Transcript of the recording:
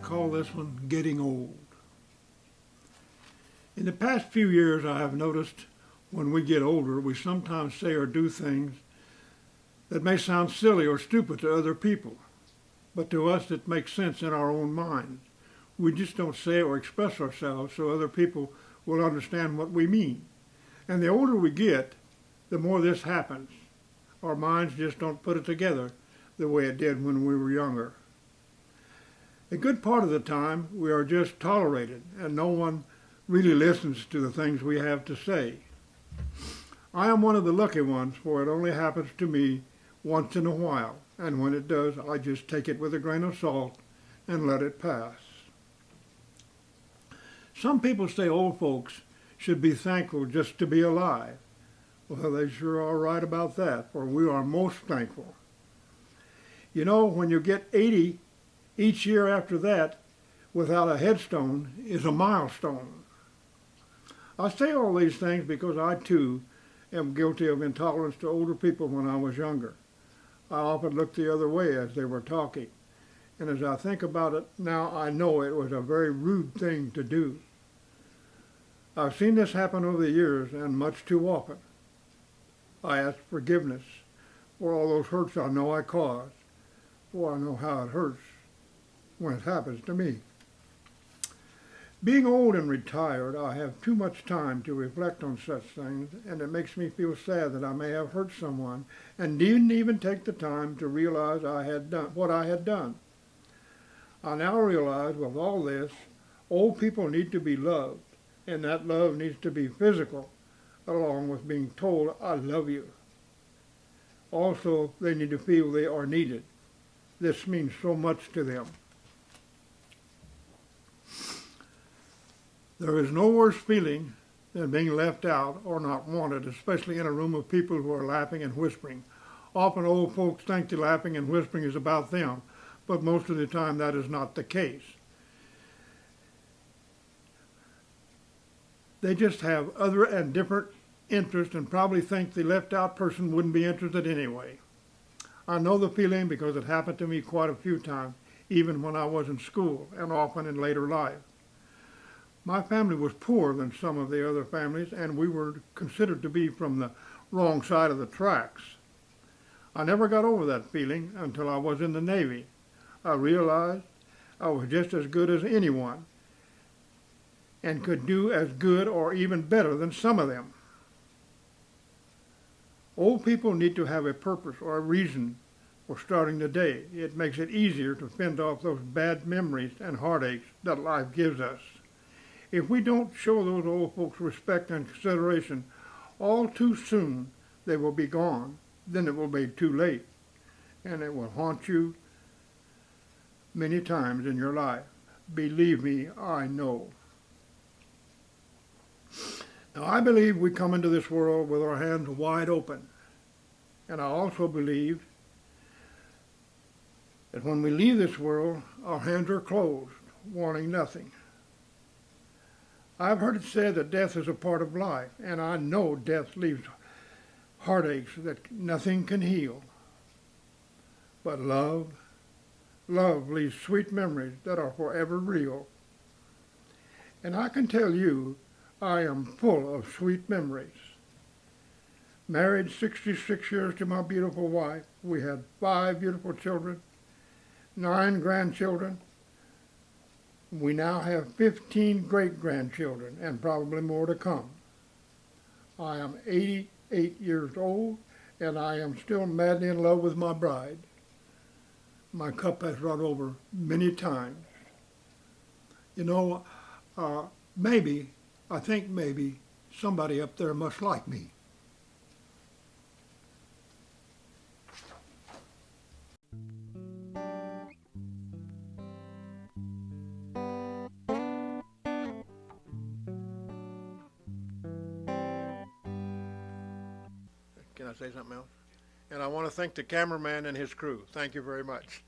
call this one Getting Old. In the past few years, I have noticed when we get older, we sometimes say or do things that may sound silly or stupid to other people, but to us it makes sense in our own minds. We just don't say or express ourselves so other people will understand what we mean. And the older we get, the more this happens. Our minds just don't put it together the way it did when we were younger. A good part of the time, we are just tolerated, and no one really listens to the things we have to say. I am one of the lucky ones, for it only happens to me once in a while, and when it does, I just take it with a grain of salt and let it pass. Some people say old folks should be thankful just to be alive. Well, they sure are right about that, for we are most thankful. You know, when you get 80, each year after that, without a headstone, is a milestone. I say all these things because I, too, am guilty of intolerance to older people when I was younger. I often looked the other way as they were talking, and as I think about it now, I know it was a very rude thing to do. I've seen this happen over the years, and much too often. I ask forgiveness for all those hurts I know I caused, for I know how it hurts when it happens to me. Being old and retired, I have too much time to reflect on such things, and it makes me feel sad that I may have hurt someone and didn't even take the time to realize I had done what I had done. I now realize with all this, old people need to be loved, and that love needs to be physical, along with being told, I love you. Also, they need to feel they are needed. This means so much to them. There is no worse feeling than being left out or not wanted, especially in a room of people who are laughing and whispering. Often old folks think the laughing and whispering is about them, but most of the time that is not the case. They just have other and different interests and probably think the left out person wouldn't be interested anyway. I know the feeling because it happened to me quite a few times, even when I was in school and often in later life. My family was poorer than some of the other families, and we were considered to be from the wrong side of the tracks. I never got over that feeling until I was in the Navy. I realized I was just as good as anyone and could do as good or even better than some of them. Old people need to have a purpose or a reason for starting the day. It makes it easier to fend off those bad memories and heartaches that life gives us. If we don't show those old folks respect and consideration, all too soon they will be gone. Then it will be too late, and it will haunt you many times in your life. Believe me, I know. Now, I believe we come into this world with our hands wide open, and I also believe that when we leave this world, our hands are closed, wanting nothing. I've heard it said that death is a part of life, and I know death leaves heartaches that nothing can heal. But love leaves sweet memories that are forever real. And I can tell you, I am full of sweet memories. Married 66 years to my beautiful wife, we had 5 beautiful children, 9 grandchildren. We now have 15 great-grandchildren and probably more to come. I am 88 years old and I am still madly in love with my bride. My cup has run over many times. You know, I think maybe somebody up there must like me. Can I say something else? And I want to thank the cameraman and his crew. Thank you very much.